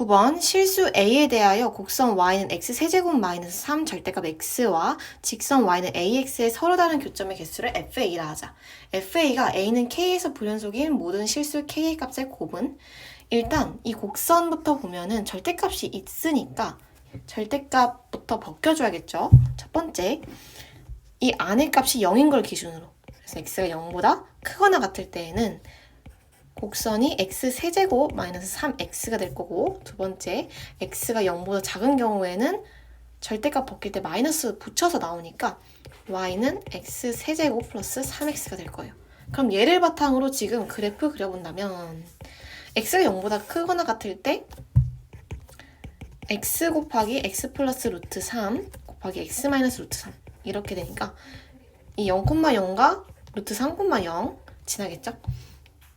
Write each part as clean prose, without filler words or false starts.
9번 실수 a에 대하여 곡선 y는 x세제곱 마이너스 3 절대값 x와 직선 y는 ax의 서로 다른 교점의 개수를 fa라 하자. fa가 a는 k에서 불연속인 모든 실수 k의 값의 곱은 일단 이 곡선부터 보면은 절대값이 있으니까 절대값부터 벗겨줘야겠죠. 첫 번째, 이 안의 값이 0인 걸 기준으로, 그래서 x가 0보다 크거나 같을 때에는 곡선이 x세제곱 마이너스 3x가 될 거고, 두 번째, x가 0보다 작은 경우에는 절대값 벗길 때 마이너스 붙여서 나오니까 y는 x세제곱 플러스 3x가 될 거예요. 그럼 얘를 바탕으로 지금 그래프 그려본다면 x가 0보다 크거나 같을 때 x 곱하기 x 플러스 루트 3 곱하기 x 마이너스 루트 3 이렇게 되니까 이 0,0과 루트 3,0 지나겠죠?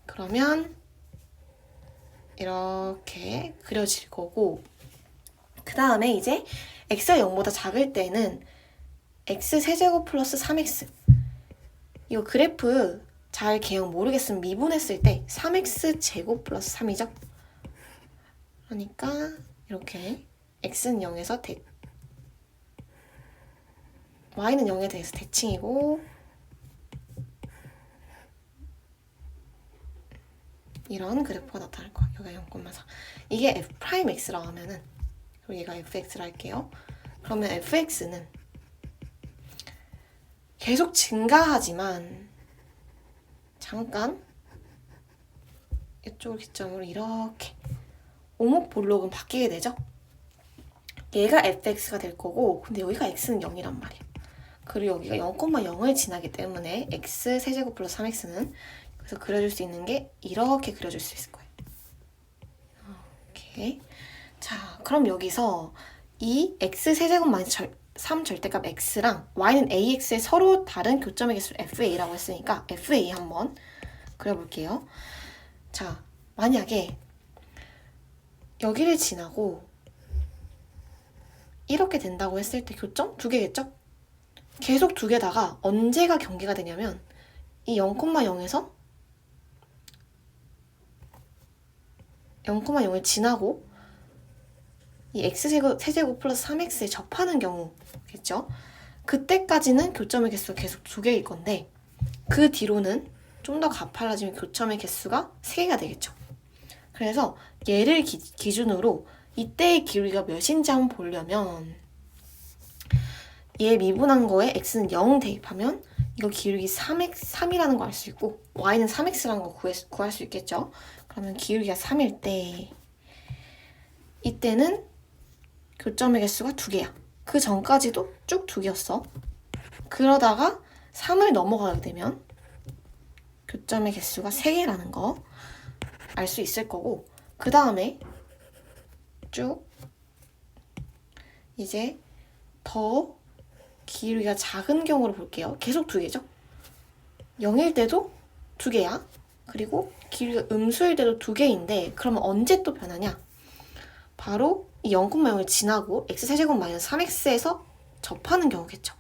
그러면 이렇게 그려질 거고, 그 다음에 이제 x가 0보다 작을 때는 x세제곱 플러스 3x, 이거 그래프 잘 개형 모르겠으면 미분했을 때 3x제곱 플러스 3이죠? 그러니까 이렇게 x는 0에서 y는 0에 대해서 대칭이고, 이런 그래프가 나타날 거야. 여기가 0,4. 이게 f'x라고 하면은, 그리고 얘가 fx라 할게요. 그러면 fx는 계속 증가하지만 잠깐 이쪽을 기점으로 이렇게 오목볼록은 바뀌게 되죠. 얘가 fx가 될 거고, 근데 여기가 x는 0이란 말이야. 그리고 여기가 0,0을 지나기 때문에 x 세제곱 플러스 3x는, 그래서 그려줄 수 있는 게 이렇게 그려줄 수 있을 거예요. 오케이. 자, 그럼 여기서 이 x 세제곱 마이너스 3 절대값 x랑 y는 ax의 서로 다른 교점의 개수를 fa라고 했으니까 fa 한번 그려볼게요. 자, 만약에 여기를 지나고 이렇게 된다고 했을 때 교점 두 개겠죠? 계속 두 개다가 언제가 경계가 되냐면 이 0,0에서 0,0을 지나고 이 x세제곱 플러스 3x에 접하는 경우겠죠? 그때까지는 교점의 개수가 계속 두 개일 건데, 그 뒤로는 좀 더 가팔라지면 교점의 개수가 3개가 되겠죠. 그래서 얘를 기준으로 이때의 기울기가 몇인지 한번 보려면 얘 미분한 거에 x는 0 대입하면 이거 기울기 3이라는 거 알 수 있고 y는 3x라는 거 구할 수 있겠죠. 그러면 기울기가 3일 때 이때는 교점의 개수가 2개야. 그 전까지도 쭉 2개였어. 그러다가 3을 넘어가게 되면 교점의 개수가 3개라는 거 알 수 있을 거고, 그 다음에 쭉 이제 더 기울기가 작은 경우로 볼게요. 계속 2개죠. 0일 때도 2개야. 그리고 기울기가 음수일 때도 2개인데, 그러면 언제 또 변하냐? 바로 이 0,0을 지나고 x세제곱 마이너스 3x에서 접하는 경우겠죠.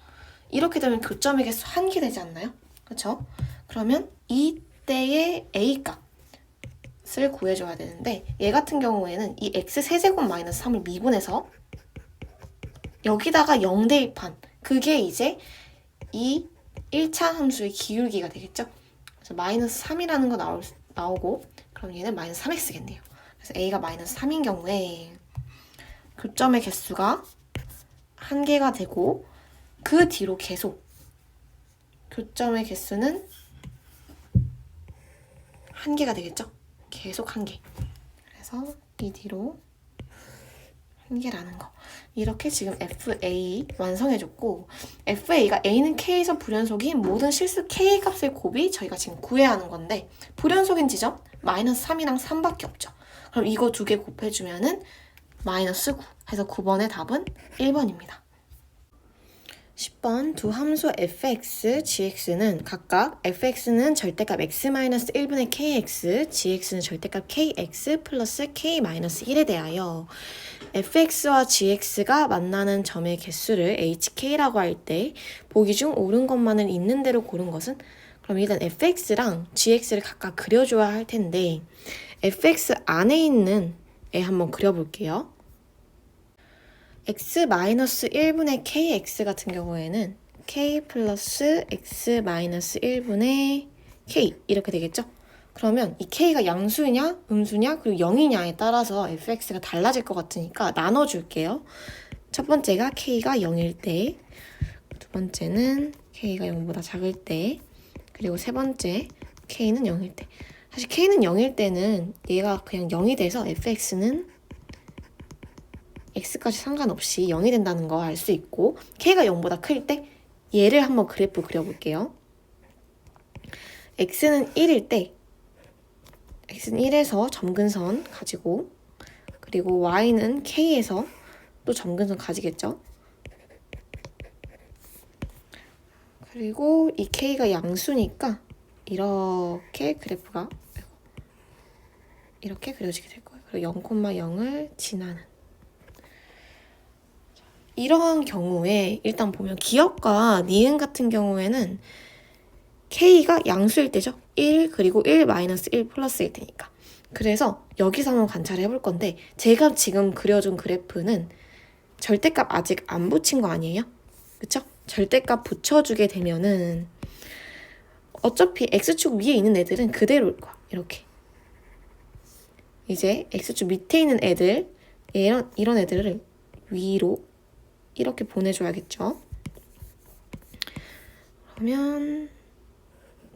이렇게 되면 교점의 개수 1개 되지 않나요? 그렇죠? 그러면 이때의 a 값을 구해줘야 되는데, 얘 같은 경우에는 이 x세제곱 마이너스 3을 미분해서 여기다가 0 대입한 그게 이제 이 1차 함수의 기울기가 되겠죠. 그래서 마이너스 3이라는 거 나오고, 그럼 얘는 마이너스 3x겠네요. 그래서 a가 마이너스 3인 경우에 교점의 개수가 1개가 되고, 그 뒤로 계속 교점의 개수는 1개가 되겠죠. 계속 1개. 그래서 이 뒤로 1개라는 거. 이렇게 지금 FA 완성해줬고, FA가 A는 K에서 불연속인 모든 실수 K 값의 곱이 저희가 지금 구해야 하는 건데, 불연속인 지점 마이너스 3이랑 3밖에 없죠. 그럼 이거 2개 곱해주면은 마이너스 9 해서 9번의 답은 1번입니다. 10번 두 함수 fx, gx는 각각 fx는 절대값 x-1분의 kx, gx는 절대값 kx 플러스 k-1에 대하여 fx와 gx가 만나는 점의 개수를 hk라고 할 때 보기 중 옳은 것만을 있는 대로 고른 것은? 그럼 일단 fx랑 gx를 각각 그려줘야 할 텐데, fx 안에 있는 한번 그려볼게요. x-1분의 kx 같은 경우에는 k 플러스 x-1분의 k 이렇게 되겠죠? 그러면 이 k가 양수냐 음수냐 그리고 0이냐에 따라서 fx가 달라질 것 같으니까 나눠줄게요. 첫 번째가 k가 0일 때, 두 번째는 k가 0보다 작을 때, 그리고 세 번째 k는 0일 때. 사실 k는 0일 때는 얘가 그냥 0이 돼서 fx는 x까지 상관없이 0이 된다는 거 알 수 있고, k가 0보다 클 때 얘를 한번 그래프 그려볼게요. x는 1일 때 x는 1에서 점근선 가지고, 그리고 y는 k에서 또 점근선 가지겠죠. 그리고 이 k가 양수니까 이렇게 그래프가 이렇게 그려지게 될 거예요. 그리고 0,0을 지나는. 이러한 경우에 일단 보면 기역과 니은 같은 경우에는 k가 양수일 때죠. 1 그리고 1 마이너스 1 플러스일 테니까. 그래서 여기서 한번 관찰해 볼 건데, 제가 지금 그려준 그래프는 절대값 아직 안 붙인 거 아니에요? 그쵸? 절대값 붙여주게 되면은 어차피 x축 위에 있는 애들은 그대로일 거야. 이렇게. 이제 x축 밑에 있는 애들, 이런 애들을 위로 이렇게 보내줘야겠죠. 그러면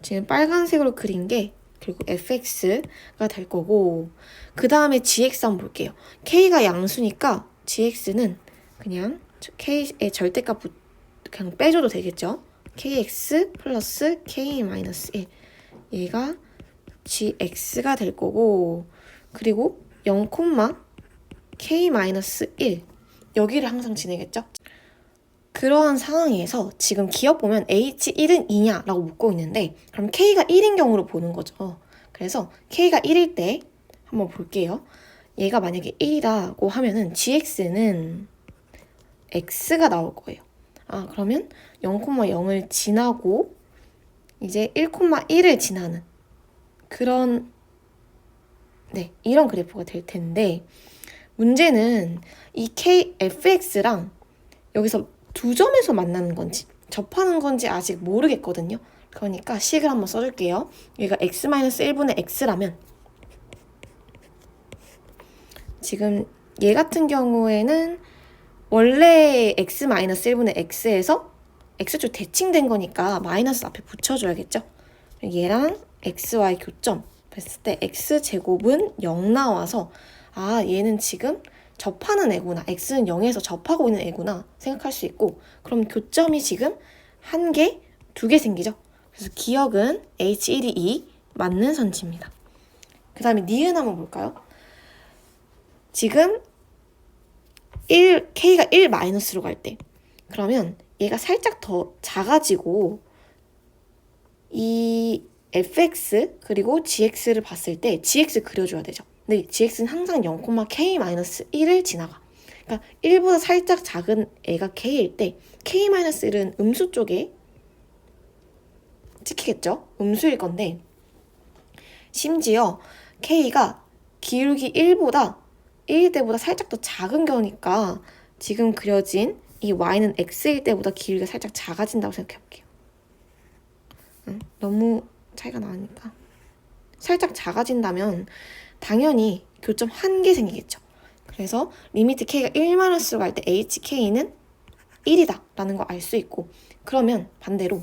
지금 빨간색으로 그린 게 그리고 fx가 될 거고, 그 다음에 gx 한번 볼게요. k가 양수니까 gx는 그냥 k의 절대값 그냥 빼줘도 되겠죠. kx 플러스 k 마이너스 1, 얘가 gx가 될 거고, 그리고 0, k 마이너스 1 여기를 항상 지내겠죠. 그러한 상황에서 지금 기억 보면 h1은 2냐 라고 묻고 있는데, 그럼 k가 1인 경우로 보는 거죠. 그래서 k가 1일 때 한번 볼게요. 얘가 만약에 1이라고 하면은 gx는 x가 나올 거예요. 그러면 0,0을 지나고 이제 1,1을 지나는 그런 이런 그래프가 될 텐데, 문제는 이 fx랑 여기서 두 점에서 만나는 건지 접하는 건지 아직 모르겠거든요. 그러니까 식을 한번 써줄게요. 여기가 x-1분의 x라면 지금 얘 같은 경우에는 원래 x-1분의 x에서 x축 대칭된 거니까 마이너스 앞에 붙여줘야겠죠. 얘랑 xy 교점 했을 때 x제곱은 0 나와서 얘는 지금 접하는 애구나, x는 0에서 접하고 있는 애구나 생각할 수 있고, 그럼 교점이 지금 1개, 2개 생기죠. 그래서 기억은 h1이 2 맞는 선지입니다. 그 다음에 니은 한번 볼까요? 지금 k가 1 마이너스로 갈 때, 그러면 얘가 살짝 더 작아지고 이 fx 그리고 gx를 봤을 때 gx 그려줘야 되죠. 근데 gx는 항상 0,k-1을 지나가. 그러니까 1보다 살짝 작은 애가 k일 때 k-1은 음수 쪽에 찍히겠죠? 음수일 건데, 심지어 k가 기울기 1일 때보다 살짝 더 작은 거니까 지금 그려진 이 y는 x일 때보다 기울기가 살짝 작아진다고 생각해 볼게요. 너무 차이가 나니까. 살짝 작아진다면 당연히 교점 1개 생기겠죠. 그래서 리미트 k가 1-로 갈 때 hk는 1이다 라는 거 알 수 있고, 그러면 반대로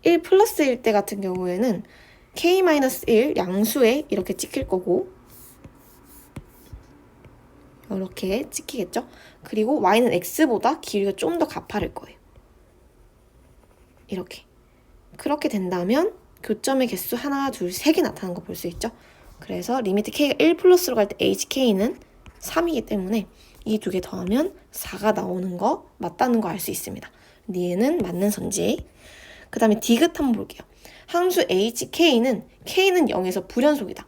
1 플러스일 때 같은 경우에는 k-1 양수에 이렇게 찍힐 거고, 이렇게 찍히겠죠. 그리고 y는 x보다 기울기가 좀 더 가파를 거예요. 이렇게. 그렇게 된다면 교점의 개수 하나, 둘, 3개 나타나는 거 볼 수 있죠. 그래서 리미트 k가 1 플러스로 갈 때 hk는 3이기 때문에 이 두 개 더하면 4가 나오는 거 맞다는 거 알 수 있습니다. 니은은 맞는 선지. 그 다음에 디귿 한번 볼게요. 함수 hk는 k는 0에서 불연속이다.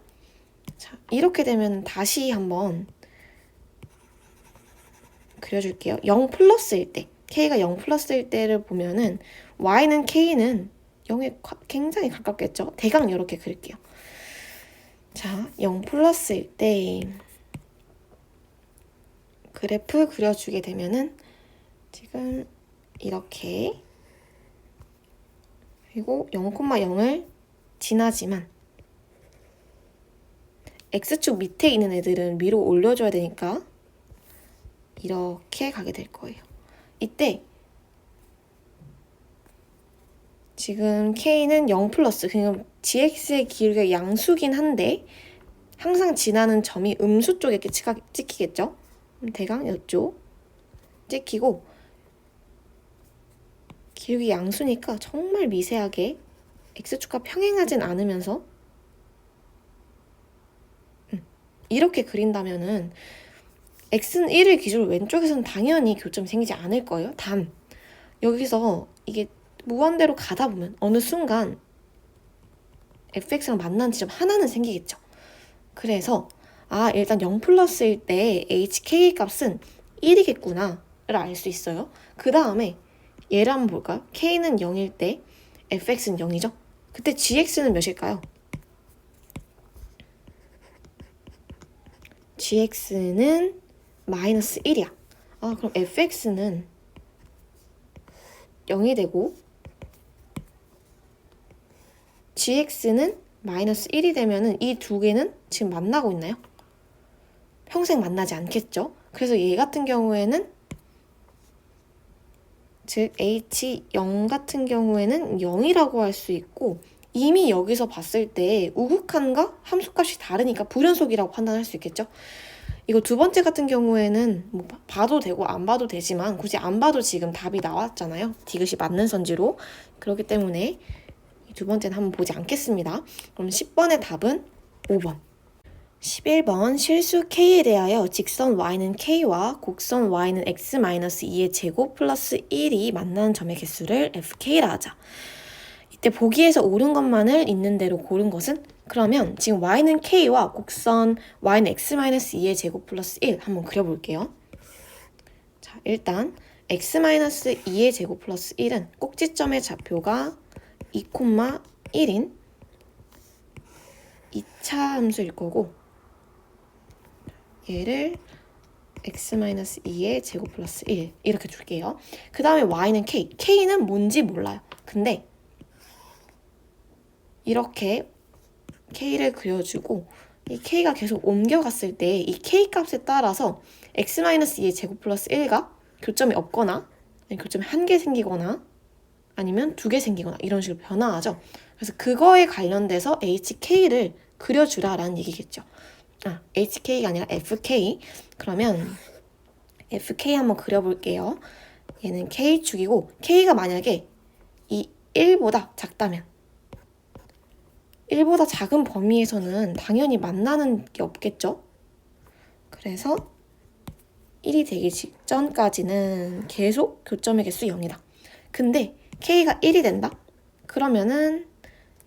자, 이렇게 되면 다시 한번 그려줄게요. 0 플러스일 때, k가 0 플러스일 때를 보면은 y는 k는 0에 굉장히 가깝겠죠. 대강 이렇게 그릴게요. 자, 0 플러스일 때 그래프 그려주게 되면은 지금 이렇게 그리고 0,0을 지나지만 X축 밑에 있는 애들은 위로 올려줘야 되니까 이렇게 가게 될 거예요. 이때 지금 K는 0 플러스, 그러니까 GX의 기울기가 양수긴 한데 항상 지나는 점이 음수 쪽에 이렇게 찍히겠죠? 대강 이쪽 찍히고 기울기 양수니까 정말 미세하게 X축과 평행하진 않으면서 이렇게 그린다면은 X는 1을 기준으로 왼쪽에서는 당연히 교점이 생기지 않을 거예요. 단 여기서 이게 무한대로 가다 보면 어느 순간 fx랑 만나는 지점 하나는 생기겠죠. 그래서 일단 0 플러스일 때 hk 값은 1이겠구나 를 알 수 있어요. 그 다음에 얘를 한번 볼까요? k는 0일 때 fx는 0이죠. 그때 gx는 몇일까요? gx는 마이너스 1이야. 그럼 fx는 0이 되고 gx는 마이너스 1이 되면은 이 두 개는 지금 만나고 있나요? 평생 만나지 않겠죠? 그래서 얘 같은 경우에는 즉 h0 같은 경우에는 0이라고 할 수 있고 이미 여기서 봤을 때 우극한과 함수값이 다르니까 불연속이라고 판단할 수 있겠죠? 이거 두 번째 같은 경우에는 뭐 봐도 되고 안 봐도 되지만 굳이 안 봐도 지금 답이 나왔잖아요. 디귿이 맞는 선지로. 그렇기 때문에 두 번째는 한번 보지 않겠습니다. 그럼 10번의 답은 5번. 11번 실수 k에 대하여 직선 y는 k와 곡선 y는 x-2의 제곱 플러스 1이 만나는 점의 개수를 fk라 하자. 이때 보기에서 옳은 것만을 있는 대로 고른 것은? 그러면 지금 y는 k와 곡선 y는 x-2의 제곱 플러스 1 한번 그려볼게요. 자, 일단 x-2의 제곱 플러스 1은 꼭지점의 좌표가 2,1인 2차 함수일 거고 얘를 x-2의 제곱 플러스 1 이렇게 줄게요. 그 다음에 y는 k. k는 뭔지 몰라요. 근데 이렇게 k를 그려주고 이 k가 계속 옮겨갔을 때 이 k 값에 따라서 x-2의 제곱 플러스 1가 교점이 없거나 교점이 한 개 생기거나 아니면 두 개 생기거나 이런 식으로 변화하죠. 그래서 그거에 관련돼서 hk를 그려주라라는 얘기겠죠. hk가 아니라 fk. 그러면 fk 한번 그려볼게요. 얘는 k축이고 k가 만약에 이 1보다 작다면 1보다 작은 범위에서는 당연히 만나는 게 없겠죠. 그래서 1이 되기 직전까지는 계속 교점의 개수 0이다. 근데 k가 1이 된다? 그러면은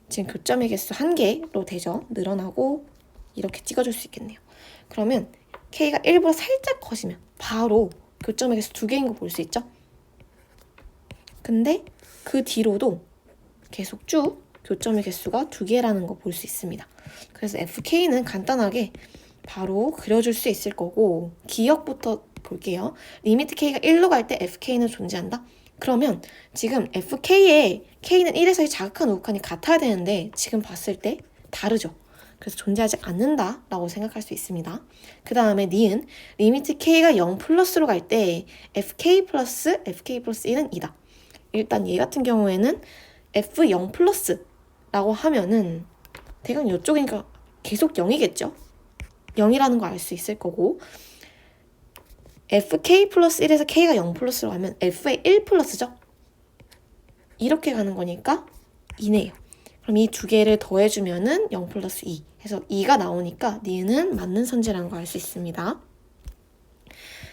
지금 교점의 개수 1개로 되죠. 늘어나고 이렇게 찍어줄 수 있겠네요. 그러면 k가 1보다 살짝 커지면 바로 교점의 개수 2개인 거 볼 수 있죠. 근데 그 뒤로도 계속 쭉 교점의 개수가 2개라는 거 볼 수 있습니다. 그래서 fk는 간단하게 바로 그려줄 수 있을 거고 기억부터 볼게요. 리미트 k가 1로 갈 때 fk는 존재한다? 그러면 지금 fk에 k는 1에서 자극한 우극한이 같아야 되는데 지금 봤을 때 다르죠. 그래서 존재하지 않는다라고 생각할 수 있습니다. 그 다음에 니은 리미트 k가 0 플러스로 갈 때 fk 플러스 1은 2다. 일단 얘 같은 경우에는 f0 플러스라고 하면은 대강 이쪽이니까 계속 0이겠죠. 0이라는 거 알 수 있을 거고 fk 플러스 1에서 k가 0 플러스로 가면 f의 1 플러스죠. 이렇게 가는 거니까 2네요. 그럼 이 두 개를 더해주면은 0 플러스 2 해서 2가 나오니까 니은은 맞는 선지라는 거 알 수 있습니다.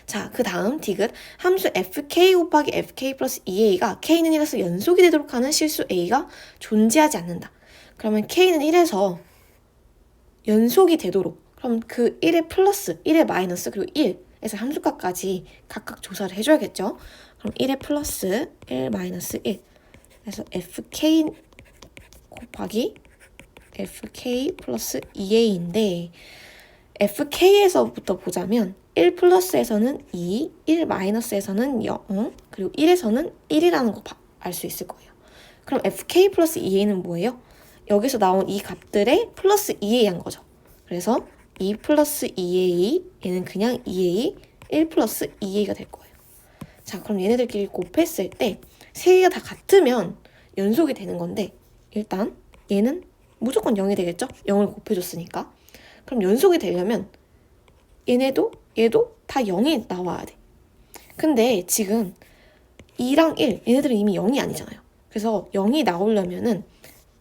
자, 그 다음 디귿 함수 fk 곱하기 fk 플러스 2a가 k는 1에서 연속이 되도록 하는 실수 a가 존재하지 않는다. 그러면 k는 1에서 연속이 되도록 그럼 그 1의 플러스, 1의 마이너스 그리고 1에서 함수값까지 각각 조사를 해줘야겠죠. 그럼 1의 플러스, 1 마이너스 1 그래서 fk 곱하기 fk 플러스 2a인데 fk에서부터 보자면 1 플러스에서는 2, 1 마이너스에서는 0, 그리고 1에서는 1이라는 거 알 수 있을 거예요. 그럼 fk 플러스 2a는 뭐예요? 여기서 나온 이 값들의 플러스 2a 한 거죠. 그래서 2 플러스 2a, 얘는 그냥 2a, 1 플러스 2a가 될 거예요. 자, 그럼 얘네들끼리 곱했을 때 세 개가 다 같으면 연속이 되는 건데 일단 얘는 무조건 0이 되겠죠? 0을 곱해줬으니까. 그럼 연속이 되려면 얘도 다 0이 나와야 돼. 근데 지금 2랑 1, 얘네들은 이미 0이 아니잖아요. 그래서 0이 나오려면은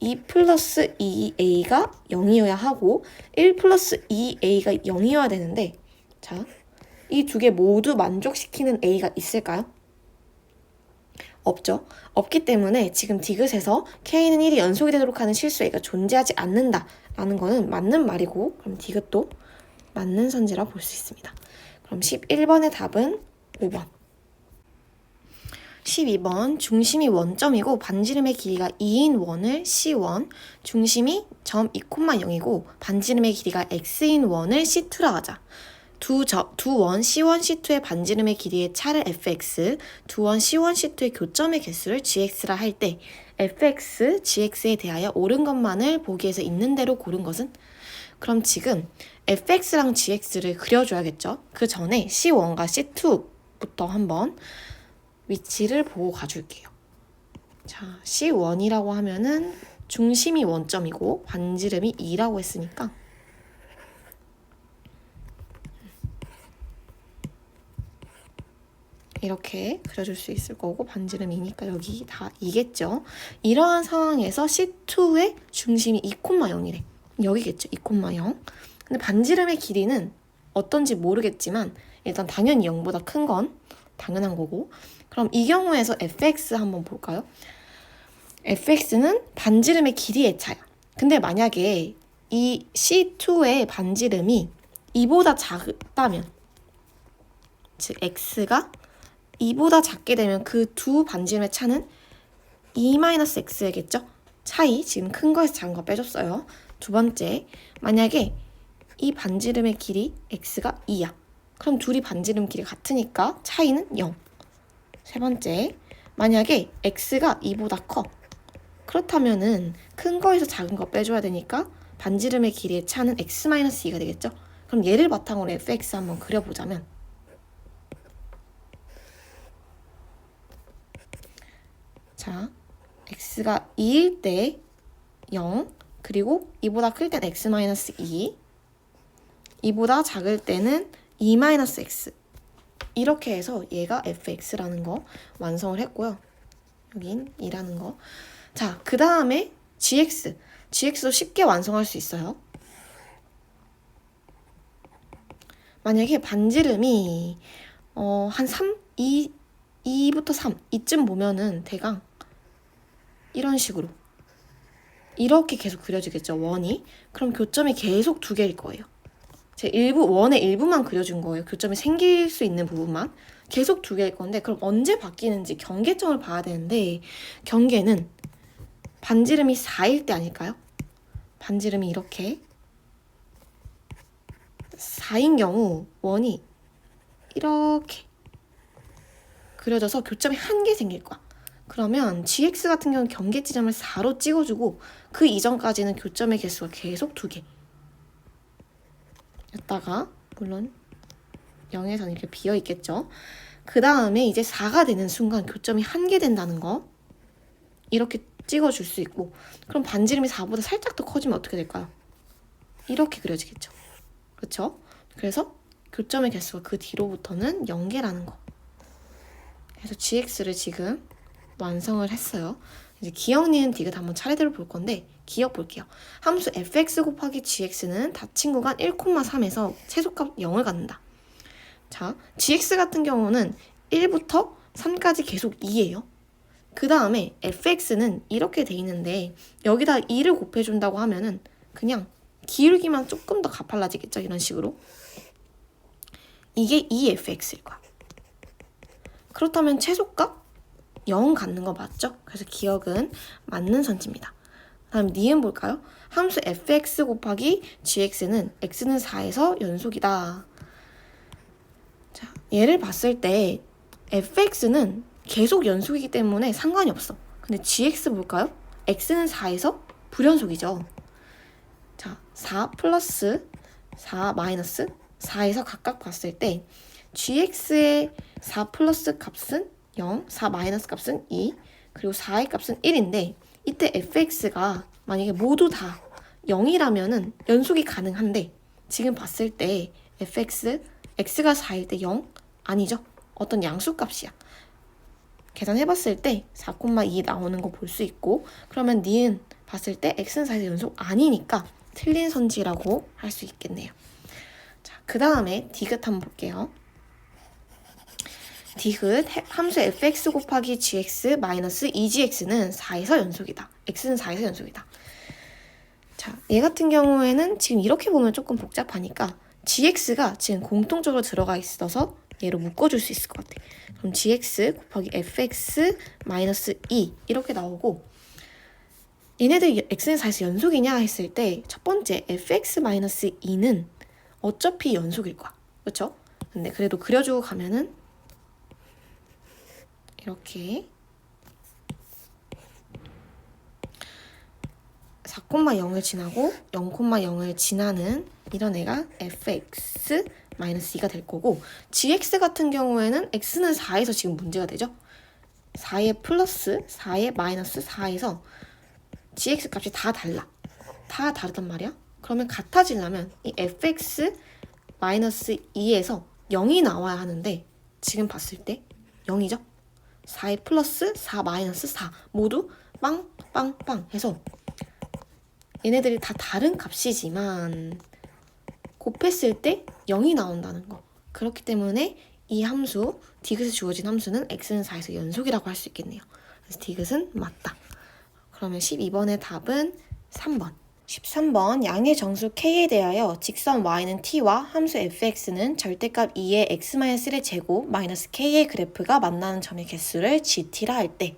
2 플러스 2a가 0이어야 하고 1 플러스 2a가 0이어야 되는데 자, 이 두 개 모두 만족시키는 a가 있을까요? 없죠. 없기 때문에 지금 디귿에서 k는 1이 연속이 되도록 하는 실수 a가 존재하지 않는다라는 거는 맞는 말이고 그럼 디귿도 맞는 선지라 볼 수 있습니다. 그럼 11번의 답은 5번. 12번 중심이 원점이고 반지름의 길이가 2인 원을 C1, 중심이 점 2,0이고 반지름의 길이가 x인 원을 C2라 하자. 두 원 C1, C2의 반지름의 길이의 차를 fx, 두 원 C1, C2의 교점의 개수를 gx라 할 때 fx, gx에 대하여 옳은 것만을 보기에서 있는 대로 고른 것은? 그럼 지금 fx랑 gx를 그려줘야겠죠? 그 전에 C1과 C2부터 한번 위치를 보고 가줄게요. 자, C1이라고 하면은 중심이 원점이고 반지름이 2라고 했으니까 이렇게 그려줄 수 있을 거고 반지름이 2니까 여기 다 2겠죠. 이러한 상황에서 C2의 중심이 2,0이래. 여기겠죠. 2,0. 근데 반지름의 길이는 어떤지 모르겠지만 일단 당연히 0보다 큰 건 당연한 거고 그럼 이 경우에서 fx 한번 볼까요? fx는 반지름의 길이의 차야. 근데 만약에 이 C2의 반지름이 2보다 작다면 즉 x가 2보다 작게 되면 그 두 반지름의 차는 2-x겠죠? 차이, 지금 큰 거에서 작은 거 빼줬어요. 두 번째, 만약에 이 반지름의 길이 x가 2야. 그럼 둘이 반지름 길이 같으니까 차이는 0. 세 번째, 만약에 x가 2보다 커. 그렇다면은 큰 거에서 작은 거 빼줘야 되니까 반지름의 길이의 차는 x-2가 되겠죠? 그럼 얘를 바탕으로 fx 한번 그려보자면 자, x가 2일 때 0, 그리고 2보다 클 땐 x-2, 2보다 작을 때는 2-x. 이렇게 해서 얘가 fx라는 거 완성을 했고요. 여긴 2라는 거. 자, 그 다음에 gx도 쉽게 완성할 수 있어요. 만약에 반지름이 한 3, 2부터 3 이쯤 보면은 대강 이런 식으로 이렇게 계속 그려지겠죠. 원이. 그럼 교점이 계속 두 개일 거예요. 제 원의 일부만 그려준 거예요. 교점이 생길 수 있는 부분만. 계속 두 개일 건데 그럼 언제 바뀌는지 경계점을 봐야 되는데 경계는 반지름이 4일 때 아닐까요? 반지름이 이렇게 4인 경우 원이 이렇게 그려져서 교점이 한 개 생길 거야. 그러면 gx 같은 경우는 경계 지점을 4로 찍어주고 그 이전까지는 교점의 개수가 계속 2개 였다가 물론 0에서는 이렇게 비어있겠죠. 그 다음에 이제 4가 되는 순간 교점이 1개 된다는 거 이렇게 찍어줄 수 있고 그럼 반지름이 4보다 살짝 더 커지면 어떻게 될까요? 이렇게 그려지겠죠. 그렇죠? 그래서 교점의 개수가 그 뒤로부터는 0개라는 거. 그래서 gx를 지금 완성을 했어요. 이제 기억, 니은, 디귿 한번 차례대로 볼 건데 기억 볼게요. 함수 fx 곱하기 gx는 닫힌 구간 1,3에서 최소값 0을 갖는다. 자, gx 같은 경우는 1부터 3까지 계속 2예요. 그 다음에 fx는 이렇게 돼 있는데 여기다 2를 곱해준다고 하면은 그냥 기울기만 조금 더 가팔라지겠죠. 이런 식으로. 이게 2fx일 거야. 그렇다면 최소값 0 갖는 거 맞죠? 그래서 기억은 맞는 선지입니다. 다음 니은 볼까요? 함수 fx 곱하기 gx는 x는 4에서 연속이다. 자, 얘를 봤을 때 fx는 계속 연속이기 때문에 상관이 없어. 근데 gx 볼까요? x는 4에서 불연속이죠. 자, 4 플러스 4 마이너스 4에서 각각 봤을 때 gx의 4 플러스 값은 0, 4 마이너스 값은 2, 그리고 4의 값은 1인데 이때 fx가 만약에 모두 다 0이라면은 연속이 가능한데 지금 봤을 때 fx, x가 4일 때 0? 아니죠. 어떤 양수값이야. 계산해봤을 때 4,2 나오는 거 볼 수 있고 그러면 니은 봤을 때 x는 4에서 연속 아니니까 틀린 선지라고 할 수 있겠네요. 자, 그 다음에 디귿 한번 볼게요. 디귿 함수 fx 곱하기 gx 마이너스 2gx는 4에서 연속이다. x는 4에서 연속이다. 자, 얘 같은 경우에는 지금 이렇게 보면 조금 복잡하니까 gx가 지금 공통적으로 들어가 있어서 얘로 묶어줄 수 있을 것 같아. 그럼 gx 곱하기 fx 마이너스 2 이렇게 나오고 얘네들 x는 4에서 연속이냐 했을 때 첫 번째 fx 마이너스 2는 어차피 연속일 거야. 그렇죠? 근데 그래도 그려주고 가면은 이렇게 4,0을 지나고 0,0을 지나는 이런 애가 fx 마이너스 2가 될 거고 gx 같은 경우에는 x는 4에서 지금 문제가 되죠. 4의 플러스 4의 마이너스 4에서 gx 값이 다 달라. 다 다르단 말이야. 그러면 같아지려면 이 fx 마이너스 2에서 0이 나와야 하는데 지금 봤을 때 0이죠. 4의 플러스 4 마이너스 4 모두 빵빵빵 해서 얘네들이 다 다른 값이지만 곱했을 때 0이 나온다는 거. 그렇기 때문에 이 함수, 디귿에 주어진 함수는 x는 4에서 연속이라고 할 수 있겠네요. 그래서 디귿은 맞다. 그러면 12번의 답은 3번. 13번 양의 정수 k에 대하여 직선 y는 t와 함수 fx는 절대값 2의 x-1의 제곱 마이너스 k의 그래프가 만나는 점의 개수를 gt라 할 때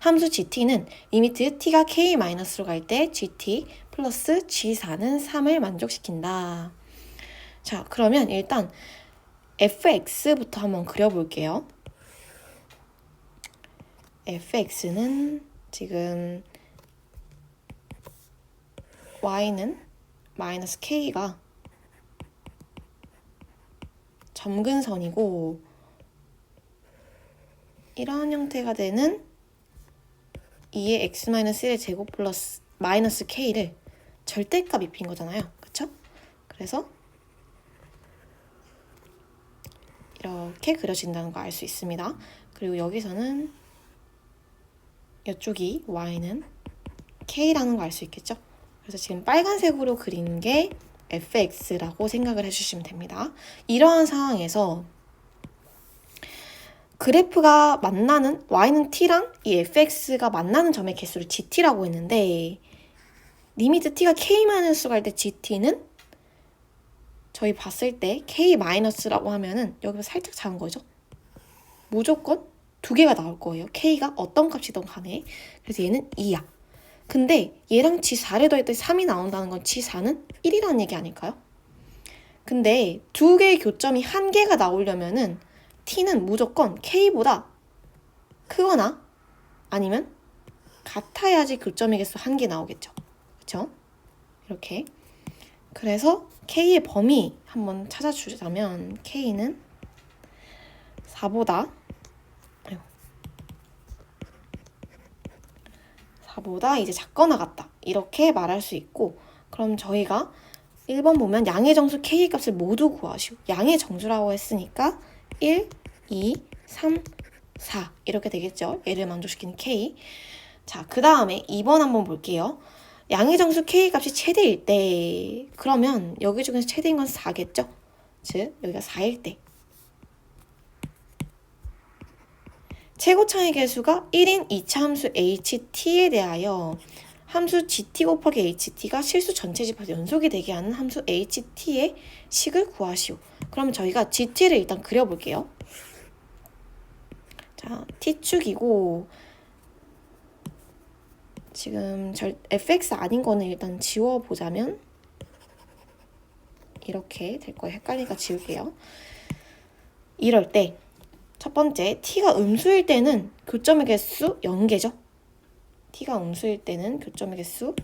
함수 gt는 리미트 t가 k-로 갈 때 gt 플러스 g4는 3을 만족시킨다. 자, 그러면 일단 fx부터 한번 그려볼게요. fx는 지금 y는 마이너스 k가 점근선이고 이런 형태가 되는 2의 x-1의 제곱 플러스 마이너스 k를 절대값 입힌 거잖아요. 그쵸? 그래서 이렇게 그려진다는 거 알 수 있습니다. 그리고 여기서는 이쪽이 y는 k라는 거 알 수 있겠죠? 그래서 지금 빨간색으로 그린 게 fx라고 생각을 해주시면 됩니다. 이러한 상황에서 그래프가 만나는 y는 t랑 이 fx가 만나는 점의 개수를 gt라고 했는데 리미트 t가 k-로 갈 때 gt는 저희 봤을 때 k-라고 하면은 여기서 살짝 작은 거죠. 무조건 두 개가 나올 거예요. k가 어떤 값이든 간에. 그래서 얘는 2야. 근데 얘랑 g4를 더했더니 3이 나온다는 건 g4는 1이라는 얘기 아닐까요? 근데 두 개의 교점이 한 개가 나오려면은 t는 무조건 k보다 크거나 아니면 같아야지 교점의 개수 한 개 나오겠죠. 그쵸? 이렇게. 그래서 k의 범위 한번 찾아주자면 k는 4보다 이제 작거나 같다. 이렇게 말할 수 있고 그럼 저희가 1번 보면 양의 정수 k의 값을 모두 구하시오. 양의 정수라고 했으니까 1, 2, 3, 4 이렇게 되겠죠. 얘를 만족시키는 k. 자, 그 다음에 2번 한번 볼게요. 양의 정수 k 값이 최대일 때 그러면 여기 중에서 최대인 건 4겠죠. 즉 여기가 4일 때 최고차의 개수가 1인 2차 함수 ht에 대하여 함수 gt 곱하기 ht가 실수 전체 집합 연속이 되게 하는 함수 ht의 식을 구하시오. 그럼 저희가 gt를 일단 그려볼게요. 자, t축이고 지금 fx 아닌 거는 일단 지워보자면 이렇게 될 거예요. 헷갈리니까 지울게요. 이럴 때 첫 번째, t가 음수일 때는 교점의 개수 0개죠. t가 음수일 때는 교점의 개수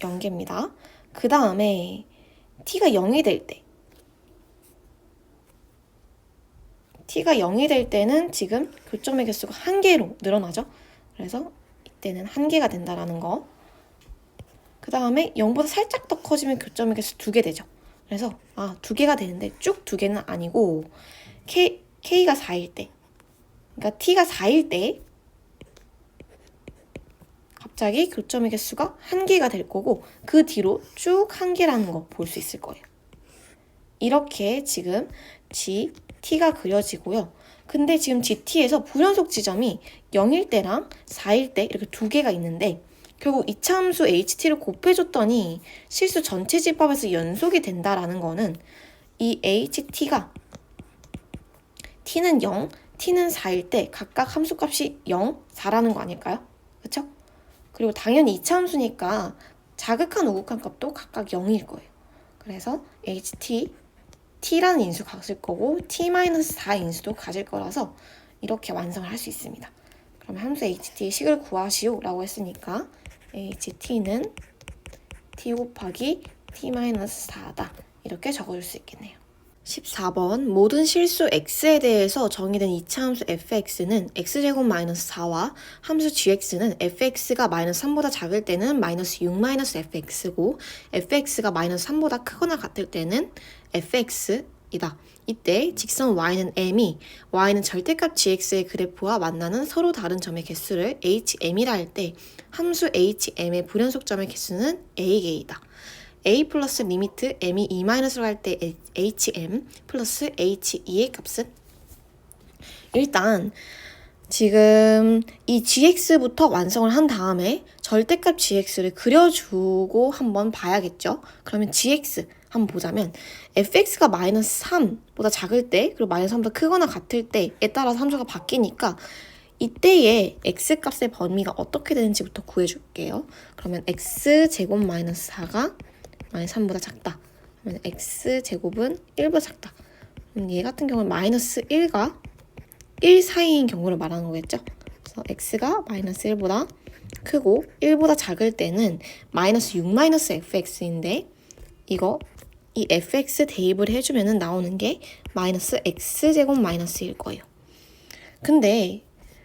0개입니다. 그 다음에 t가 0이 될 때, t가 0이 될 때는 지금 교점의 개수가 1개로 늘어나죠. 그래서 이때는 1개가 된다라는 거. 그 다음에 0보다 살짝 더 커지면 교점의 개수 2개 되죠. 그래서 2개가 되는데 쭉 2개는 아니고 k가 4일 때, 그러니까 t가 4일 때 갑자기 교점의 개수가 1개가 될 거고 그 뒤로 쭉 1개라는 거 볼 수 있을 거예요. 이렇게 지금 t가 그려지고요. 근데 지금 GT에서 불연속 지점이 0일 때랑 4일 때 이렇게 2개가 있는데 결국 이차함수 HT를 곱해줬더니 실수 전체 집합에서 연속이 된다라는 거는 이 HT가 t는 0, t는 4일 때 각각 함수값이 0, 4라는 거 아닐까요? 그쵸? 그리고 당연히 이차함수니까 자극한 우극한 값도 각각 0일 거예요. 그래서 HT, t라는 인수 가질 거고 t-4 인수도 가질 거라서 이렇게 완성을 할 수 있습니다. 그럼 함수 HT의 식을 구하시오 라고 했으니까 HT는 t 곱하기 t-4다. 이렇게 적어줄 수 있겠네요. 14번 모든 실수 x에 대해서 정의된 이차함수 fx는 x제곱 마이너스 4와 함수 gx는 fx가 마이너스 3보다 작을 때는 마이너스 6 마이너스 fx고 fx가 마이너스 3보다 크거나 같을 때는 fx이다. 이때 직선 y는 m이 y는 절대값 gx의 그래프와 만나는 서로 다른 점의 개수를 hm이라 할 때 함수 hm의 불연속점의 개수는 a개이다. a 플러스 리미트 m이 2-로 갈 때 hm 플러스 h2의 값은? 일단 지금 이 gx부터 완성을 한 다음에 절대값 gx를 그려주고 한번 봐야겠죠. 그러면 gx 한번 보자면 fx가 마이너스 3보다 작을 때 그리고 마이너스 3보다 크거나 같을 때에 따라서 함수가 바뀌니까 이때의 x값의 범위가 어떻게 되는지부터 구해줄게요. 그러면 x제곱 마이너스 4가 마이너스 3보다 작다. 그러면 x제곱은 1보다 작다. 그럼 얘 같은 경우는 마이너스 1과 1 사이인 경우를 말하는 거겠죠. 그래서 x가 마이너스 1보다 크고 1보다 작을 때는 마이너스 6 마이너스 fx인데 이 fx 대입을 해주면 나오는 게 마이너스 x제곱 마이너스 1일 거예요. 근데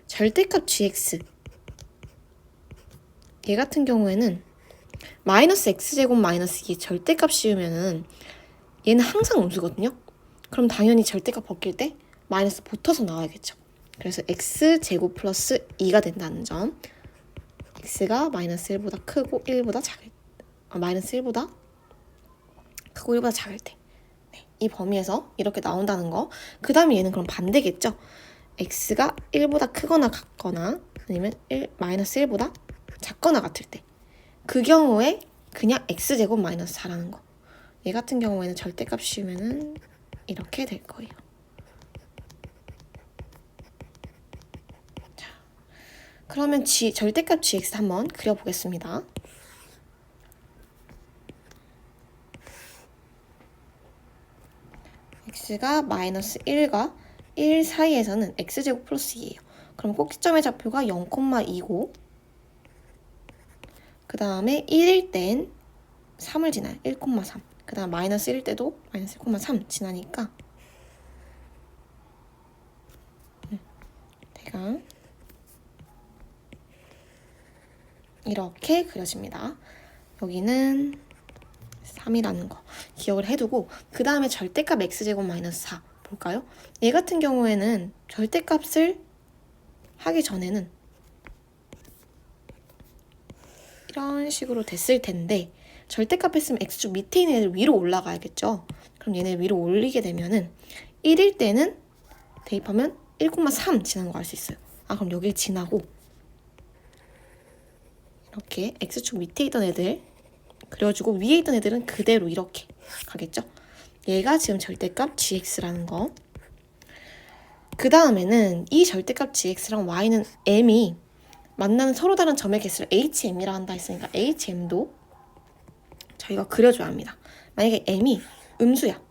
절대값 gx 얘 같은 경우에는 마이너스 x제곱 마이너스 2의 절대값 씌우면은 얘는 항상 음수거든요. 그럼 당연히 절대값 벗길 때 마이너스 붙어서 나와야겠죠. 그래서 x제곱 플러스 2가 된다는 점. x가 마이너스 1보다 크고 1보다 작을 마이너스 1보다 크고 1보다 작을 때. 네, 이 범위에서 이렇게 나온다는 거. 그 다음에 얘는 그럼 반대겠죠. x가 1보다 크거나 같거나 아니면 마이너스 1보다 작거나 같을 때. 그 경우에 그냥 x제곱 마이너스 4라는 거. 얘 같은 경우에는 절대값 씌우면은 이렇게 될 거예요. 자, 그러면 절대값 gx 한번 그려보겠습니다. x가 마이너스 1과 1 사이에서는 x제곱 플러스 2예요. 그럼 꼭지점의 좌표가 0,2고 그 다음에 1일 땐 3을 지나요. 1,3. 그 다음 마이너스 1일 때도 마이너스 1,3 지나니까 대강 이렇게 그려집니다. 여기는 3이라는 거 기억을 해두고 그 다음에 절대값 x제곱 마이너스 4 볼까요? 얘 같은 경우에는 절대값을 하기 전에는 이런 식으로 됐을 텐데 절대값 했으면 x축 밑에 있는 애들 위로 올라가야겠죠. 그럼 얘네 위로 올리게 되면은 1일 때는 대입하면 1,3 지나는 거 알 수 있어요. 그럼 여길 지나고 이렇게 x축 밑에 있던 애들 그려주고 위에 있던 애들은 그대로 이렇게 가겠죠. 얘가 지금 절대값 gx라는 거. 그 다음에는 이 절대값 gx랑 y는 m이 만나는 서로 다른 점의 개수를 HM이라 한다 했으니까 HM도 저희가 그려줘야 합니다. 만약에 M이 음수야.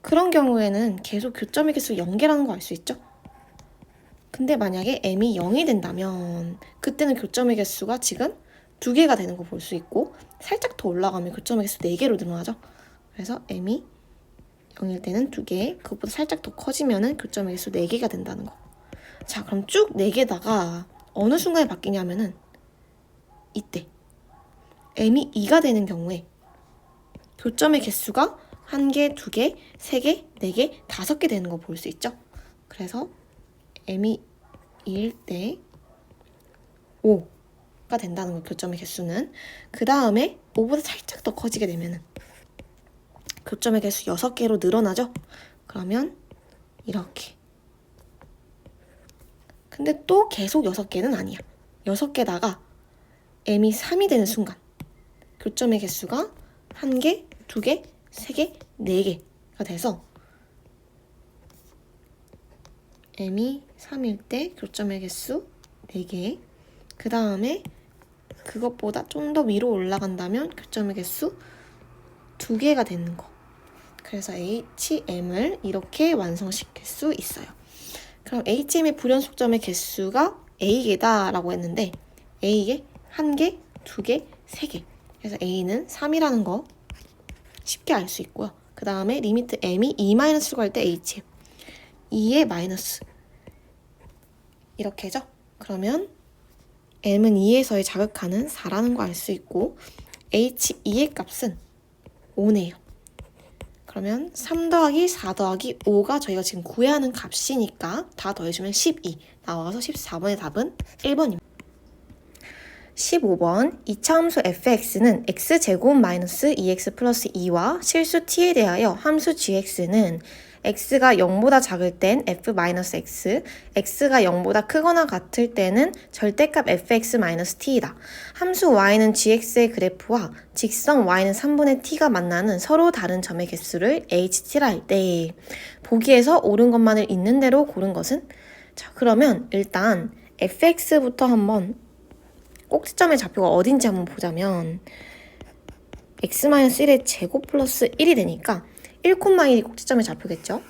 그런 경우에는 계속 교점의 개수 0개라는 거 알 수 있죠? 근데 만약에 M이 0이 된다면 그때는 교점의 개수가 지금 2개가 되는 거 볼 수 있고 살짝 더 올라가면 교점의 개수 4개로 늘어나죠? 그래서 M이 0일 때는 2개, 그것보다 살짝 더 커지면은 교점의 개수 4개가 된다는 거. 자, 그럼 쭉 4개다가 어느 순간에 바뀌냐면은 이때 m이 2가 되는 경우에 교점의 개수가 1개, 2개, 3개, 4개, 5개 되는 거 볼 수 있죠? 그래서 m이 2일 때 5가 된다는 거, 교점의 개수는. 그 다음에 5보다 살짝 더 커지게 되면은 교점의 개수 6개로 늘어나죠? 그러면 이렇게. 근데 또 계속 6개는 아니야. 6개다가 m이 3이 되는 순간 교점의 개수가 1개, 2개, 3개, 4개가 돼서 m이 3일 때 교점의 개수 4개, 그 다음에 그것보다 좀 더 위로 올라간다면 교점의 개수 2개가 되는 거. 그래서 HM을 이렇게 완성시킬 수 있어요. 그럼 HM의 불연속점의 개수가 A개다 라고 했는데 A개, 1개, 2개, 3개. 그래서 A는 3이라는 거 쉽게 알 수 있고요. 그 다음에 리미트 M이 2-로 갈 때 HM 2의 마이너스 이렇게죠. 그러면 M은 2에서의 자극하는 4라는 거 알 수 있고 H2의 값은 5네요. 그러면 3 더하기 4 더하기 5가 저희가 지금 구해야 하는 값이니까 다 더해주면 12 나와서 14번의 답은 1번입니다. 15번 2차 함수 fx는 x제곱 마이너스 2x 플러스 2와 실수 t에 대하여 함수 gx는 x가 0보다 작을 땐 f 마이너스 x, x가 0보다 크거나 같을 때는 절대값 fx 마이너스 t이다. 함수 y는 gx의 그래프와 직선 y는 3분의 t가 만나는 서로 다른 점의 개수를 ht라 할 때 보기에서 옳은 것만을 있는 대로 고른 것은? 자, 그러면 일단 fx부터 한번 꼭지점의 좌표가 어딘지 한번 보자면 x-1의 제곱 플러스 1이 되니까 1,1이 꼭지점의 좌표겠죠?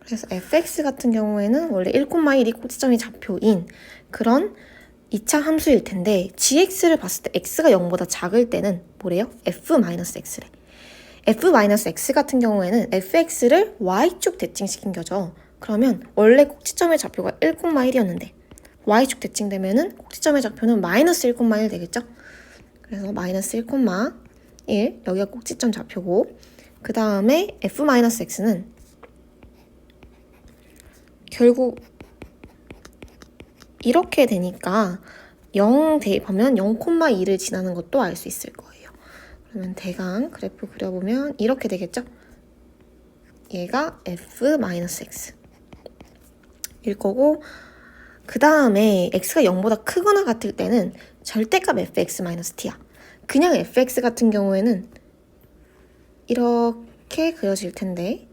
그래서 fx 같은 경우에는 원래 1,1이 꼭지점의 좌표인 그런 2차 함수일 텐데 gx를 봤을 때 x가 0보다 작을 때는 뭐래요? f-x래. f-x 같은 경우에는 fx를 y축 대칭시킨 거죠. 그러면 원래 꼭지점의 좌표가 1,1이었는데 y축 대칭되면은 꼭지점의 좌표는 마이너스 1,1 되겠죠? 그래서 마이너스 1,1 여기가 꼭지점 좌표고 그 다음에 f-x는 결국 이렇게 되니까 0 대입하면 0,2를 지나는 것도 알 수 있을 거예요. 그러면 대강 그래프 그려보면 이렇게 되겠죠? 얘가 f-x 일 거고 그 다음에 x가 0보다 크거나 같을 때는 절대값 fx-t야. 그냥 fx 같은 경우에는 이렇게 그려질 텐데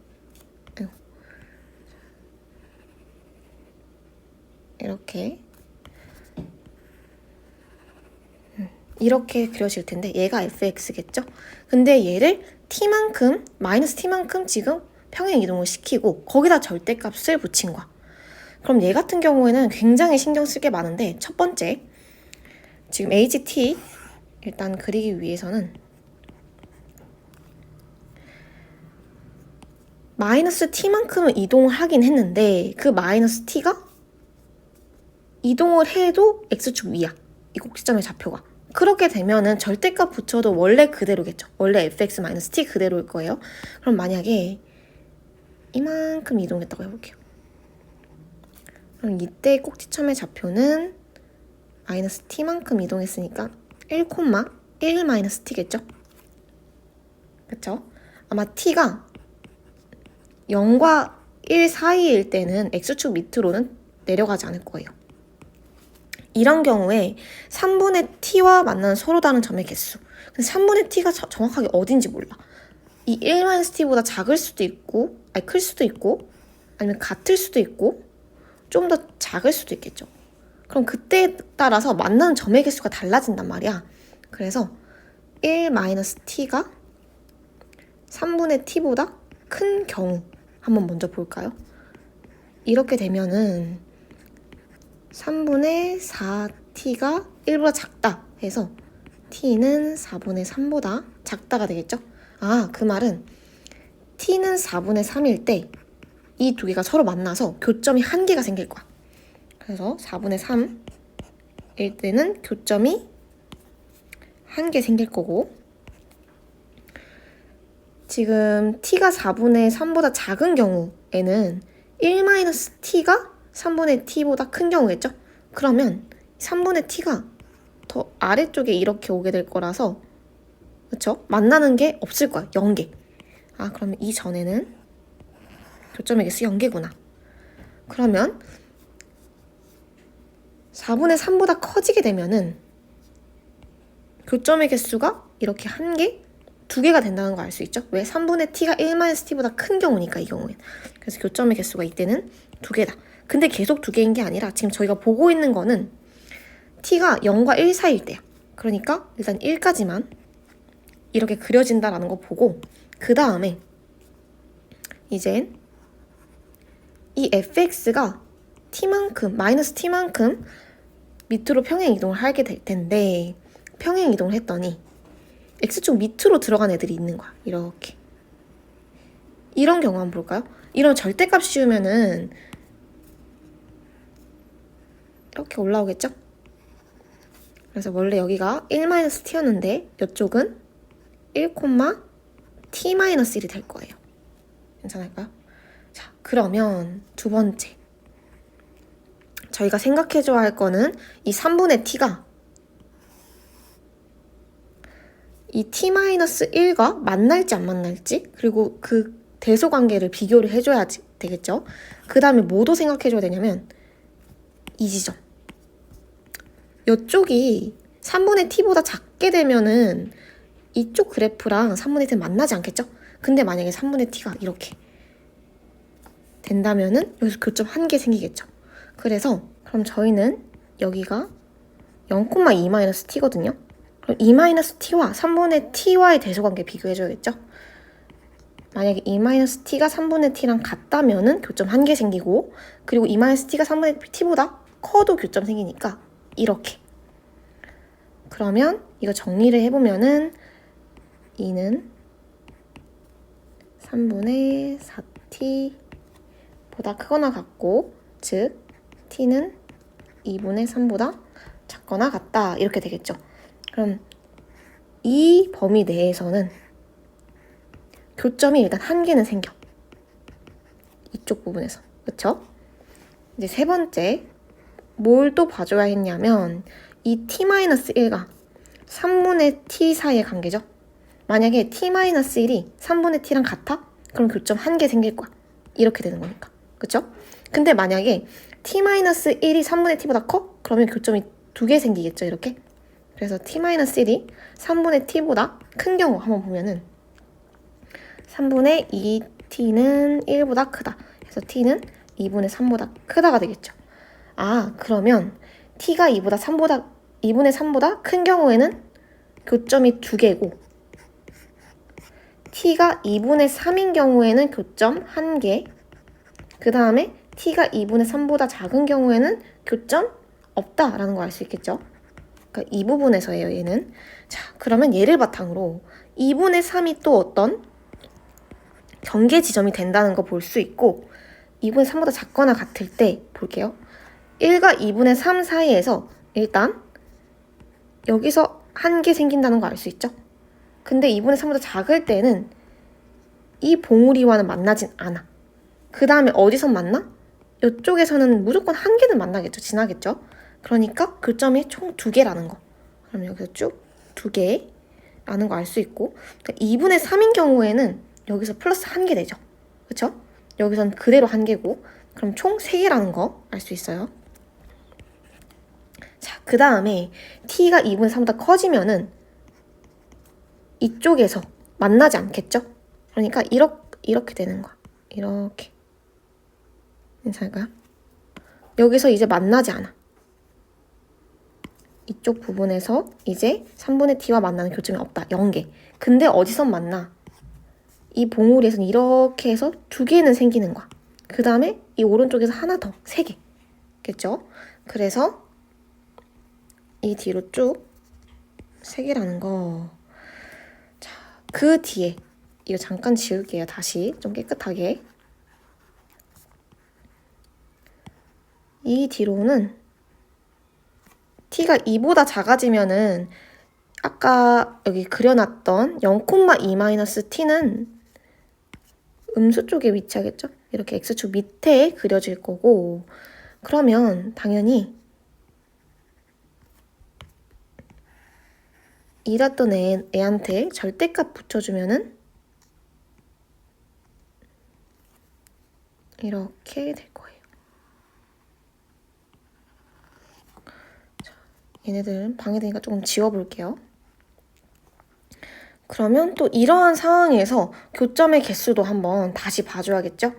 이렇게 그려질 텐데 얘가 fx겠죠? 근데 얘를 t만큼, 마이너스 t만큼 지금 평행 이동을 시키고 거기다 절대값을 붙인 거야. 그럼 얘 같은 경우에는 굉장히 신경 쓸 게 많은데 첫 번째, 지금 ht 일단 그리기 위해서는 마이너스 t만큼은 이동을 하긴 했는데 그 마이너스 t가 이동을 해도 x축 위야. 이 꼭지점의 좌표가. 그렇게 되면은 절대값 붙여도 원래 그대로겠죠. 원래 fx-t 그대로일 거예요. 그럼 만약에 이만큼 이동했다고 해볼게요. 그럼 이때 꼭지점의 좌표는 마이너스 t만큼 이동했으니까 1,1-t겠죠? 그쵸? 아마 t가 0과 1 사이일 때는 x축 밑으로는 내려가지 않을 거예요. 이런 경우에 3분의 t와 만나는 서로 다른 점의 개수. 근데 3분의 t가 정확하게 어딘지 몰라. 이 1-t보다 작을 수도 있고, 아니 클 수도 있고, 아니면 같을 수도 있고, 좀 더 작을 수도 있겠죠. 그럼 그때에 따라서 만나는 점의 개수가 달라진단 말이야. 그래서 1-t가 3분의 t보다 큰 경우 한번 먼저 볼까요? 이렇게 되면은 3분의 4t가 1보다 작다 해서 t는 4분의 3보다 작다가 되겠죠? 아, 그 말은 t는 4분의 3일 때 이 두 개가 서로 만나서 교점이 한 개가 생길 거야. 그래서 4분의 3일 때는 교점이 한 개 생길 거고, 지금 t가 4분의 3보다 작은 경우에는 1-t가 3분의 t보다 큰 경우겠죠? 그러면 3분의 t가 더 아래쪽에 이렇게 오게 될 거라서, 그쵸? 만나는 게 없을 거야. 0개. 아, 그러면 이 전에는 교점의 개수 0개구나. 그러면 4분의 3보다 커지게 되면은 교점의 개수가 이렇게 한 개, 두 개가 된다는 거 알 수 있죠? 왜? 3분의 t가 1-t보다 큰 경우니까, 이 경우엔. 그래서 교점의 개수가 이때는 두 개다. 근데 계속 두 개인 게 아니라 지금 저희가 보고 있는 거는 t가 0과 1 사이일 때야. 그러니까 일단 1까지만 이렇게 그려진다라는 거 보고, 그 다음에 이젠 이 fx가 t만큼, -t만큼 밑으로 평행 이동을 하게 될 텐데, 평행 이동을 했더니 x축 밑으로 들어간 애들이 있는 거야. 이렇게. 이런 경우 한번 볼까요? 이런 절대값 씌우면은 이렇게 올라오겠죠? 그래서 원래 여기가 1-t였는데 이쪽은 1,t-1이 될 거예요. 괜찮을까요? 자, 그러면 두 번째. 저희가 생각해줘야 할 거는 이 3분의 t가 이 t-1과 만날지 안 만날지, 그리고 그 대소 관계를 비교를 해줘야 되겠죠. 그 다음에 뭐도 생각해줘야 되냐면 이 지점. 이쪽이 3분의 t보다 작게 되면은 이쪽 그래프랑 3분의 t는 만나지 않겠죠? 근데 만약에 3분의 t가 이렇게 된다면은 여기서 교점 한 개 생기겠죠. 그래서 그럼 저희는 여기가 0,2-t거든요. 그럼 2-t와 3분의 t와의 대소관계 비교해줘야겠죠? 만약에 2-t가 3분의 t랑 같다면은 교점 한 개 생기고, 그리고 2-t가 3분의 t보다 커도 교점 생기니까 이렇게. 그러면 이거 정리를 해보면은 2는 3분의 4t보다 크거나 같고, 즉 t는 2분의 3보다 작거나 같다, 이렇게 되겠죠. 그럼 이 범위 내에서는 교점이 일단 한 개는 생겨. 이쪽 부분에서. 그쵸? 이제 세 번째, 뭘 또 봐줘야 했냐면 이 t-1가 3분의 t 사이의 관계죠. 만약에 t-1이 3분의 t랑 같아? 그럼 교점 한 개 생길 거야. 이렇게 되는 거니까. 그쵸? 근데 만약에 t-1이 3분의 t보다 커? 그러면 교점이 두 개 생기겠죠, 이렇게? 그래서 t-1이 3분의 t보다 큰 경우 한번 보면은 3분의 2t는 1보다 크다. 그래서 t는 2분의 3보다 크다가 되겠죠. 아, 그러면 t가 2분의 3보다 큰 경우에는 교점이 두 개고, t가 2분의 3인 경우에는 교점 한 개, 그 다음에 t가 2분의 3보다 작은 경우에는 교점 없다라는 거 알 수 있겠죠? 그러니까 이 부분에서예요, 얘는. 자, 그러면 얘를 바탕으로 2분의 3이 또 어떤 경계 지점이 된다는 거 볼 수 있고, 2분의 3보다 작거나 같을 때 볼게요. 1과 2분의 3 사이에서 일단 여기서 한 개 생긴다는 거 알 수 있죠? 근데 2분의 3보다 작을 때는 이 봉우리와는 만나진 않아. 그 다음에 어디서 만나? 이쪽에서는 무조건 한 개는 만나겠죠. 지나겠죠. 그러니까 교점이 총 두 개라는 거. 그럼 여기서 쭉 두 개라는 거 알 수 있고, 그러니까 2분의 3인 경우에는 여기서 플러스 한 개 되죠. 그쵸? 여기선 그대로 한 개고, 그럼 총 3개라는 거 알 수 있어요. 자, 그 다음에 t가 2분의 3보다 커지면은 이쪽에서 만나지 않겠죠? 그러니까 이렇게 되는 거야. 이렇게. 괜찮을까요? 여기서 이제 만나지 않아. 이쪽 부분에서 이제 3분의 t와 만나는 교점이 없다. 0개. 근데 어디서 만나? 이 봉우리에서는 이렇게 해서 2개는 생기는 거야. 그 다음에 이 오른쪽에서 하나 더, 3개. 겠죠? 그래서 이 뒤로 쭉 3개라는 거. 자, 그 뒤에 이거 잠깐 지울게요. 다시 좀 깨끗하게. 이 뒤로는 t가 2보다 작아지면은 아까 여기 그려놨던 0,2-t는 음수 쪽에 위치하겠죠? 이렇게 x축 밑에 그려질 거고, 그러면 당연히 이랬던 애한테 절대값 붙여주면은 이렇게 될 거예요. 자, 얘네들 방해되니까 조금 지워볼게요. 그러면 또 이러한 상황에서 교점의 개수도 한번 다시 봐줘야겠죠?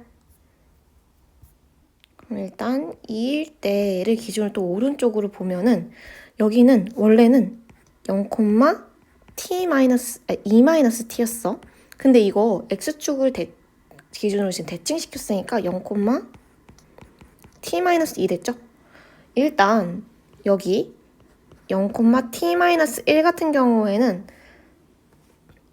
그럼 일단 2일대를 기준으로 또 오른쪽으로 보면은 여기는 원래는 0,2-t였어. 근데 이거 x축을 기준으로 지금 대칭시켰으니까 0,t-2 됐죠? 일단 여기 0,t-1 같은 경우에는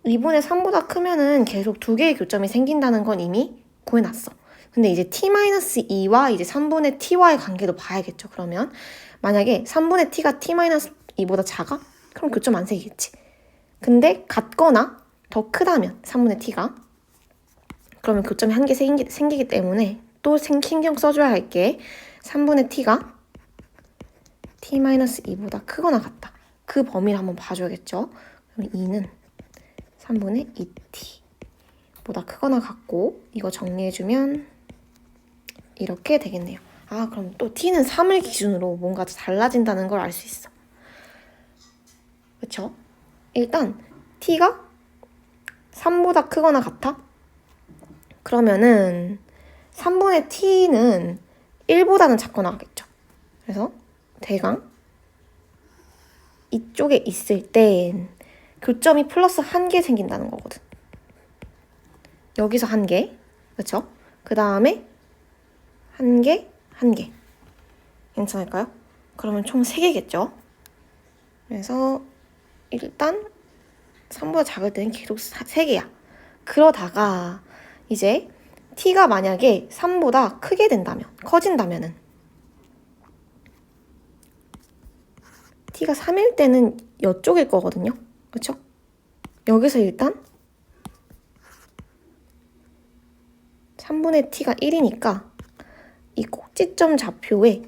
2분의 3보다 크면은 계속 2개의 교점이 생긴다는 건 이미 구해놨어. 근데 이제 t-2와 이제 3분의 t와의 관계도 봐야겠죠. 그러면 만약에 3분의 t가 t-2보다 작아? 그럼 교점 안 생기겠지. 근데 같거나 더 크다면 3분의 t가 그러면 교점이 한 개 생기기 때문에 또 신경 써줘야 할 게 3분의 t가 t-2보다 크거나 같다. 그 범위를 한번 봐줘야겠죠. 그럼 2는 3분의 2t보다 크거나 같고, 이거 정리해주면 이렇게 되겠네요. 아, 그럼 또 t는 3을 기준으로 뭔가 달라진다는 걸 알 수 있어. 그쵸? 일단 t가 3보다 크거나 같아? 그러면은 3분의 t는 1보다는 작거나 하겠죠. 그래서 대강 이쪽에 있을 땐 교점이 플러스 1개 생긴다는 거거든. 여기서 1개, 그쵸? 그 다음에 1개, 1개. 괜찮을까요? 그러면 총 3개겠죠? 그래서 일단 3보다 작을 때는 계속 3개야. 그러다가 이제 t가 만약에 3보다 크게 된다면, 커진다면은 t가 3일 때는 이쪽일 거거든요. 그쵸? 여기서 일단 3분의 t가 1이니까 이 꼭지점 좌표에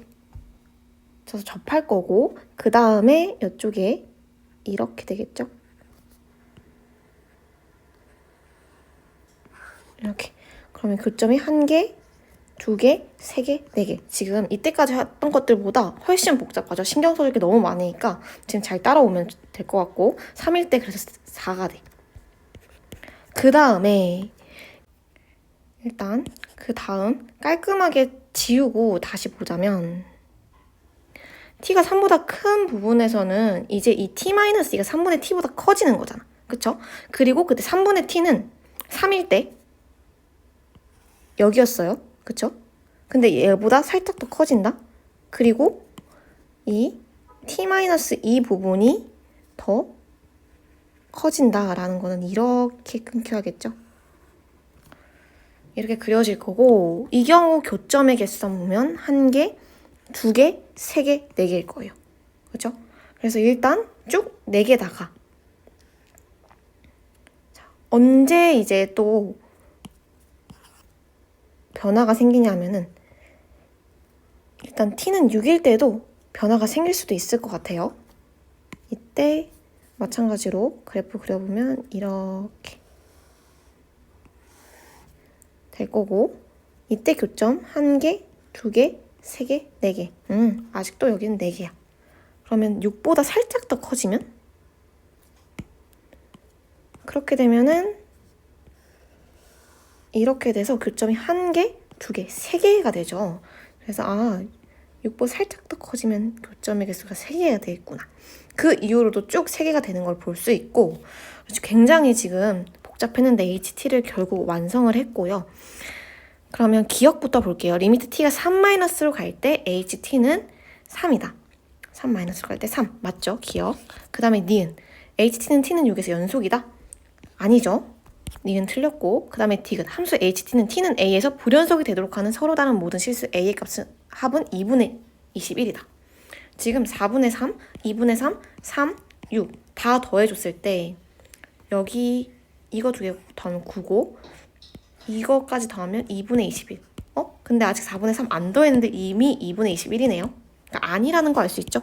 저서 접할 거고, 그 다음에 이쪽에 이렇게 되겠죠? 이렇게. 그러면 교점이 1개, 2개, 3개, 4개. 지금 이때까지 했던 것들보다 훨씬 복잡하죠. 신경 써줄 게 너무 많으니까 지금 잘 따라오면 될 것 같고, 3일 때 그래서 4가 돼. 그 다음에 일단 그 다음 깔끔하게 지우고 다시 보자면, t가 3보다 큰 부분에서는 이제 이 t-2가 3분의 t보다 커지는 거잖아. 그쵸? 그리고 그때 3분의 t는 3일 때 여기였어요. 그쵸? 근데 얘보다 살짝 더 커진다. 그리고 이 t-2 부분이 더 커진다라는 거는 이렇게 끊겨야겠죠. 이렇게 그려질 거고, 이 경우 교점의 개수만 보면 1개, 2개, 3개, 4개일 거예요. 그렇죠? 그래서 일단 쭉 4개다가 언제 이제 또 변화가 생기냐면은, 일단 t는 6일 때도 변화가 생길 수도 있을 것 같아요. 이때 마찬가지로 그래프 그려보면 이렇게 될 거고, 이때 교점 1개, 2개, 3개, 4개. 아직도 여기는 4개야. 그러면 6보다 살짝 더 커지면? 그렇게 되면은 이렇게 돼서 교점이 1개, 2개, 3개가 되죠. 그래서 6번 살짝 더 커지면 교점의 개수가 3개가 되겠구나. 그 이후로도 쭉 3개가 되는 걸 볼 수 있고, 굉장히 지금 복잡했는데 HT를 결국 완성을 했고요. 그러면 기억부터 볼게요. 리미트 t가 3-로 갈 때 HT는 3이다. 3-로 갈 때 3. 맞죠? 기억. 그 다음에 니은. HT는 t는 6에서 연속이다? 아니죠. 니은 틀렸고, 그 다음에 디귿. 함수 HT는 t는 a에서 불연속이 되도록 하는 서로 다른 모든 실수 a의 값은 합은 2분의 21이다. 지금 4분의 3, 2분의 3, 3, 6 다 더해줬을 때 여기 이거 2개 더하면 9고 이거까지 더하면 2분의 21. 근데 아직 4분의 3 안 더했는데 이미 2분의 21이네요. 그러니까 아니라는 거 알 수 있죠?